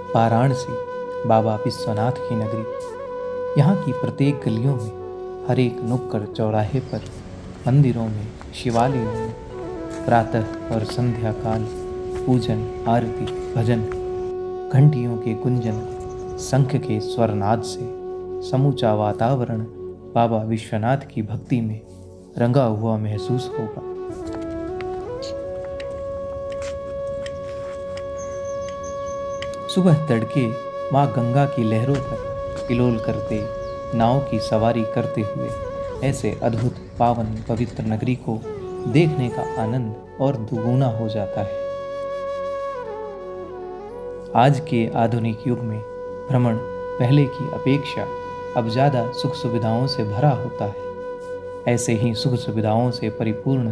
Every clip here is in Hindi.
वाराणसी बाबा विश्वनाथ की नगरी। यहाँ की प्रत्येक गलियों में, हर एक नुक्कड़ चौराहे पर, मंदिरों में, शिवालयों में प्रातः और संध्या काल पूजन, आरती, भजन, घंटियों के गुंजन, शंख के स्वरनाद से समूचा वातावरण बाबा विश्वनाथ की भक्ति में रंगा हुआ महसूस होगा। सुबह तड़के माँ गंगा की लहरों पर किलोल करते, नाव की सवारी करते हुए ऐसे अद्भुत पावन पवित्र नगरी को देखने का आनंद और दुगुना हो जाता है। आज के आधुनिक युग में भ्रमण पहले की अपेक्षा अब ज़्यादा सुख सुविधाओं से भरा होता है। ऐसे ही सुख सुविधाओं से परिपूर्ण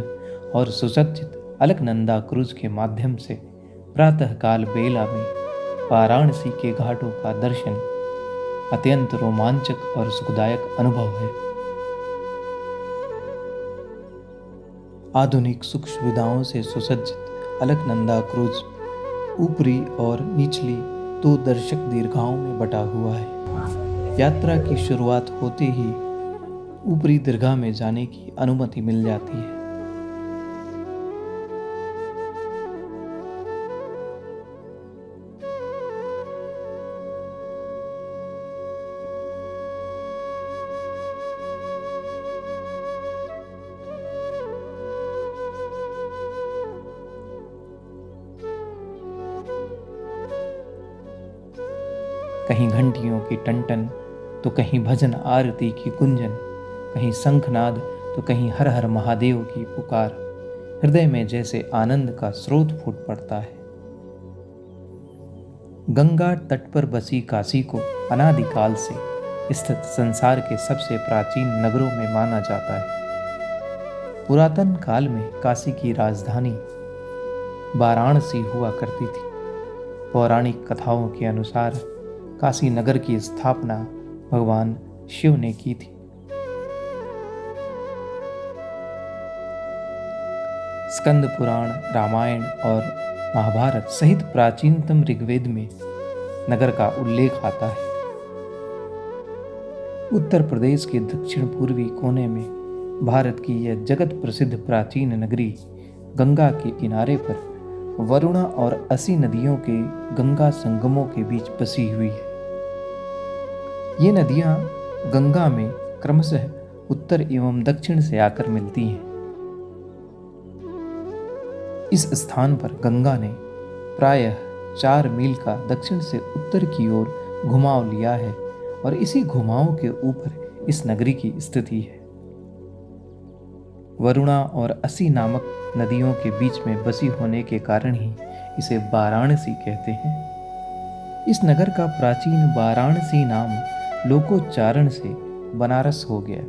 और सुसज्जित अलकनंदा क्रूज के माध्यम से प्रातःकाल बेला में वाराणसी के घाटों का दर्शन अत्यंत रोमांचक और सुखदायक अनुभव है। आधुनिक सुख सुविधाओं से सुसज्जित अलकनंदा क्रूज ऊपरी और निचली 2 दर्शक दीर्घाओं में बटा हुआ है। यात्रा की शुरुआत होते ही ऊपरी दीर्घा में जाने की अनुमति मिल जाती है। कहीं घंटियों की टनटन तो कहीं भजन आरती की गुंजन, कहीं शंखनाद तो कहीं हर हर महादेव की पुकार, हृदय में जैसे आनंद का स्रोत फूट पड़ता है। गंगा तट पर बसी काशी को अनादिकाल से स्थित संसार के सबसे प्राचीन नगरों में माना जाता है। पुरातन काल में काशी की राजधानी वाराणसी हुआ करती थी। पौराणिक कथाओं के अनुसार काशी नगर की स्थापना भगवान शिव ने की थी। स्कंद पुराण, रामायण और महाभारत सहित प्राचीनतम ऋग्वेद में नगर का उल्लेख आता है। उत्तर प्रदेश के दक्षिण पूर्वी कोने में भारत की यह जगत प्रसिद्ध प्राचीन नगरी गंगा के किनारे पर वरुणा और असी नदियों के गंगा संगमों के बीच बसी हुई है। ये नदियां गंगा में क्रमशः उत्तर एवं दक्षिण से आकर मिलती हैं। इस स्थान पर गंगा ने प्रायः 4 मील का दक्षिण से उत्तर की ओर घुमाव लिया है और इसी घुमाव के ऊपर इस नगरी की स्थिति है। वरुणा और असी नामक नदियों के बीच में बसी होने के कारण ही इसे वाराणसी कहते हैं। इस नगर का प्राचीन वाराणसी नाम लोकोच्चारण से बनारस हो गया।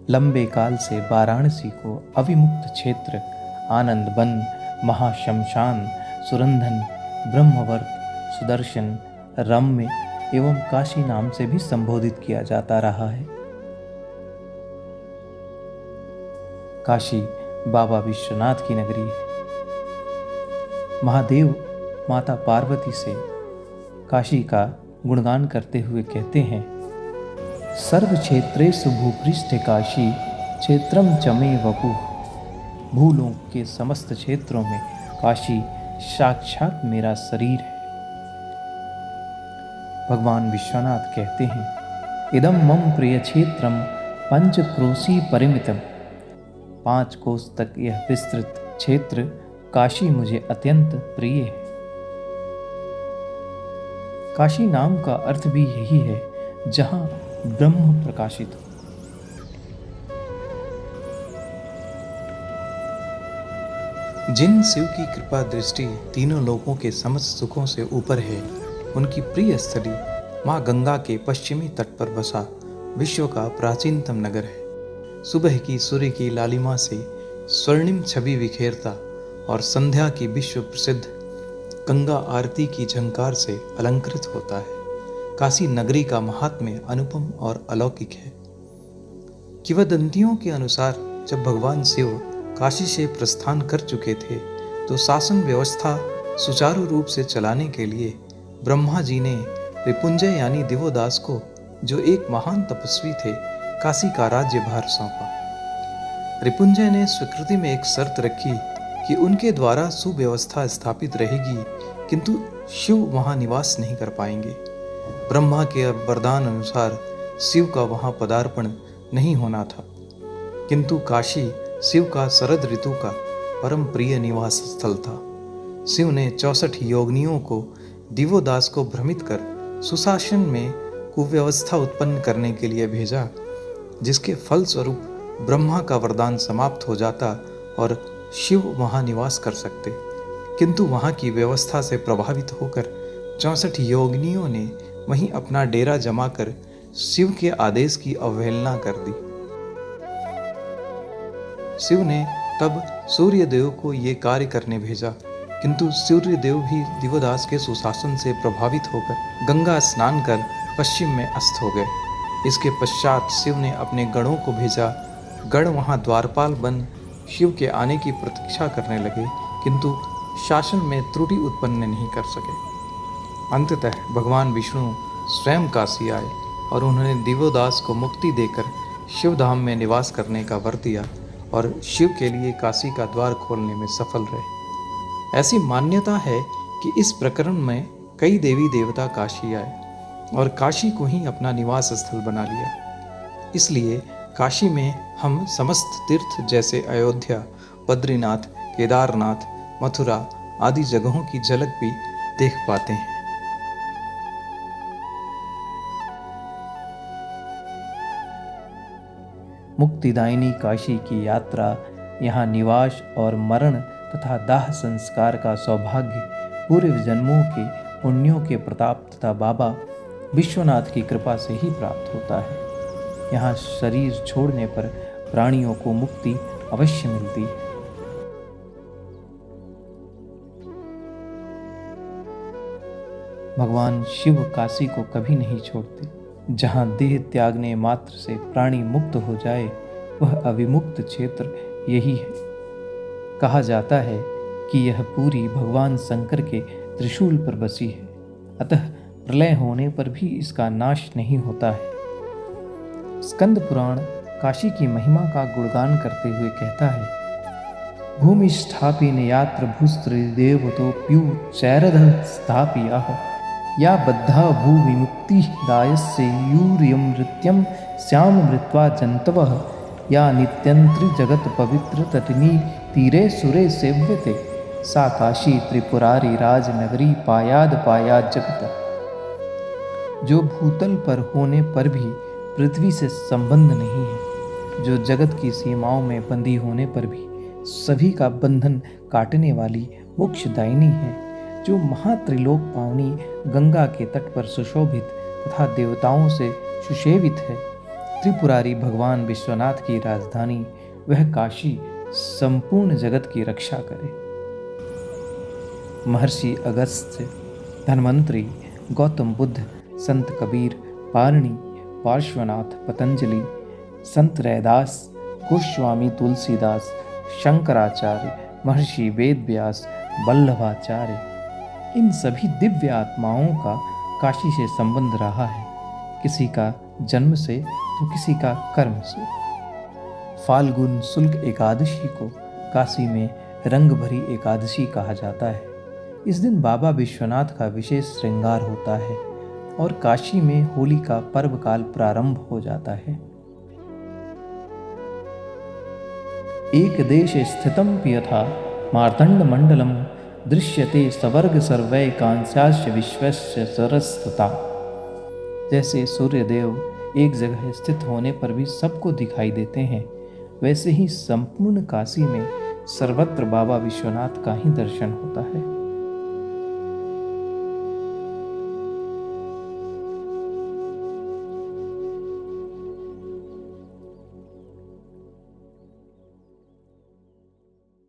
लंबे काल से वाराणसी को अविमुक्त क्षेत्र, आनंद वन, महाशमशान, सुरंधन, ब्रह्मवर्त, सुदर्शन, रम्य एवं काशी नाम से भी संबोधित किया जाता रहा है। काशी बाबा विश्वनाथ की नगरी है। महादेव माता पार्वती से काशी का गुणगान करते हुए कहते हैं, सर्व क्षेत्रेषु भूपृष्ठे काशी क्षेत्रम चमे वपुः। भूलोक के समस्त क्षेत्रों में काशी साक्षात मेरा शरीर है। भगवान विश्वनाथ कहते हैं, इदम मम प्रिय क्षेत्रम पंचक्रोशी परिमितम। 5 कोस तक यह विस्तृत क्षेत्र काशी मुझे अत्यंत प्रिय है। काशी नाम का अर्थ भी यही है, जहां ब्रह्म प्रकाशित हो। जिन शिव की कृपा दृष्टि तीनों लोकों के समस्त सुखों से ऊपर है, उनकी प्रिय स्थली माँ गंगा के पश्चिमी तट पर बसा विश्व का प्राचीनतम नगर है। सुबह की सूर्य की लालिमा से स्वर्णिम छवि बिखेरता और संध्या की विश्व प्रसिद्ध गंगा आरती की झंकार से अलंकृत होता है। काशी नगरी का महात्म्य अनुपम और अलौकिक है। किंवदंतियों के अनुसार जब भगवान शिव काशी से प्रस्थान कर चुके थे तो शासन व्यवस्था सुचारू रूप से चलाने के लिए ब्रह्मा जी ने रिपुंजय यानी दिवोदास को, जो एक महान तपस्वी थे, काशी का राज्यभार सौंपा। रिपुंजय ने स्वीकृति में एक शर्त रखी कि उनके द्वारा सुव्यवस्था स्थापित रहेगी, किंतु शिव वहां निवास नहीं कर पाएंगे। ब्रह्मा के वरदान अनुसार शिव का वहां पदार्पण नहीं होना था, किंतु काशी शिव का शरद ऋतु का परम प्रिय निवास स्थल था। शिव ने 64 योगिनियों को दिवोदास को भ्रमित कर सुशासन में कुव्यवस्था उत्पन्न करने के लिए भेजा, जिसके फलस्वरूप ब्रह्मा का वरदान समाप्त हो जाता और शिव वहां निवास कर सकते। किंतु वहां की व्यवस्था से प्रभावित होकर 64 योगिनियों ने वहीं अपना डेरा जमाकर शिव के आदेश की अवहेलना कर दी। शिव ने तब सूर्यदेव को ये कार्य करने भेजा, किंतु सूर्यदेव भी दिवोदास के सुशासन से प्रभावित होकर गंगा स्नान कर पश्चिम में अस्त हो गए। इसके पश्चात शिव ने अपने गणों को भेजा। गण वहां द्वारपाल बन शिव के आने की प्रतीक्षा करने लगे, किंतु शासन में त्रुटि उत्पन्न नहीं कर सके। अंततः भगवान विष्णु स्वयं काशी आए और उन्होंने दिवोदास को मुक्ति देकर शिवधाम में निवास करने का वर दिया और शिव के लिए काशी का द्वार खोलने में सफल रहे। ऐसी मान्यता है कि इस प्रकरण में कई देवी देवता काशी आए और काशी को ही अपना निवास स्थल बना लिया। इसलिए काशी में हम समस्त तीर्थ जैसे अयोध्या, बद्रीनाथ, केदारनाथ, मथुरा आदि जगहों की झलक भी देख पाते हैं। मुक्तिदायिनी काशी की यात्रा, यहाँ निवास और मरण तथा दाह संस्कार का सौभाग्य पूर्व जन्मों के पुण्यों के प्रताप तथा बाबा विश्वनाथ की कृपा से ही प्राप्त होता है। यहाँ शरीर छोड़ने पर प्राणियों को मुक्ति अवश्य मिलती है। भगवान शिव काशी को कभी नहीं छोड़ते। जहाँ देह त्यागने मात्र से प्राणी मुक्त हो जाए, वह अविमुक्त क्षेत्र यही है। कहा जाता है कि यह पूरी भगवान शंकर के त्रिशूल पर बसी है, अतः प्रलय होने पर भी इसका नाश नहीं होता है। स्कंद पुराण काशी की महिमा का गुणगान करते हुए कहता है, भूमि स्थापिन यात्र भूस्त्रिदेवतो प्यू चैरध स्थापियाः या बद्धा भू विमुक्ति दायस्य यूर्यम नृत्यम श्याम मृत्वा जंतवः या नित्यंत्री जगत पवित्र तटिनी तीरे सुरे सेव्यते सा काशी त्रिपुरारी राजनगरी पायाद पायाद जगत। जो भूतल पर होने पर भी पृथ्वी से संबंध नहीं है, जो जगत की सीमाओं में बंधी होने पर भी सभी का बंधन काटने वाली मोक्षदायिनी है, जो महात्रिलोक पावनी गंगा के तट पर सुशोभित तथा देवताओं से सुशेवित है। त्रिपुरारी भगवान विश्वनाथ की राजधानी वह काशी संपूर्ण जगत की रक्षा करे। महर्षि अगस्त्य, धन्वंतरि, गौतम बुद्ध, संत कबीर, पाणिनि, पार्श्वनाथ, पतंजलि, संत रैदास, गोस्वामी तुलसीदास, शंकराचार्य, महर्षि वेदव्यास, वल्लभाचार्य, इन सभी दिव्य आत्माओं का काशी से संबंध रहा है, किसी का जन्म से तो किसी का कर्म से। फाल्गुन शुक्ल एकादशी को काशी में रंग भरी एकादशी कहा जाता है। इस दिन बाबा विश्वनाथ का विशेष श्रृंगार होता है और काशी में होली का पर्व काल प्रारंभ हो जाता है। एक देश स्थितम यथा मार्तंड मंडलम दृश्यते सवर्ग सर्वै कांस्यास्य विश्वस्य सरस्तता। जैसे सूर्यदेव एक जगह स्थित होने पर भी सबको दिखाई देते हैं, वैसे ही संपूर्ण काशी में सर्वत्र बाबा विश्वनाथ का ही दर्शन होता है।